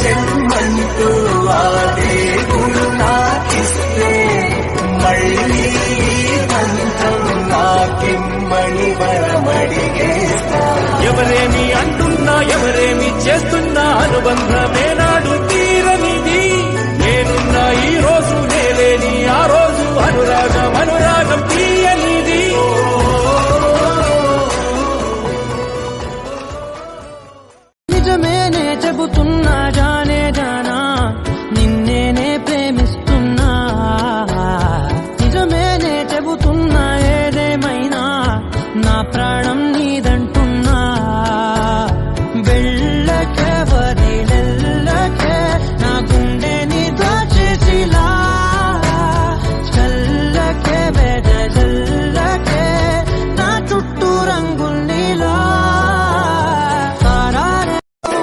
జన్మంటూ ఆ దేవుడు నాకిస్తే మళ్ళీ బంధం నాకిమ్మని వరమడిగేస్తా. ఎవరేమి అంటున్నా ఎవరేమి చేస్తున్నా అనుబంధమే నాడు తీరనిది. నేనున్నా ఈ రోజు నేలేని ఆ రోజు అనురాగం అనురాగం తీయనిది. నిజమేనే చెబుతున్నా జానే జానా నిన్నేనే ప్రేమిస్తున్నా. నిజమేనే చెబుతున్నా ఏదేమైనా నా ప్రాణం నీదంటున్నా. వెళ్ళకెవర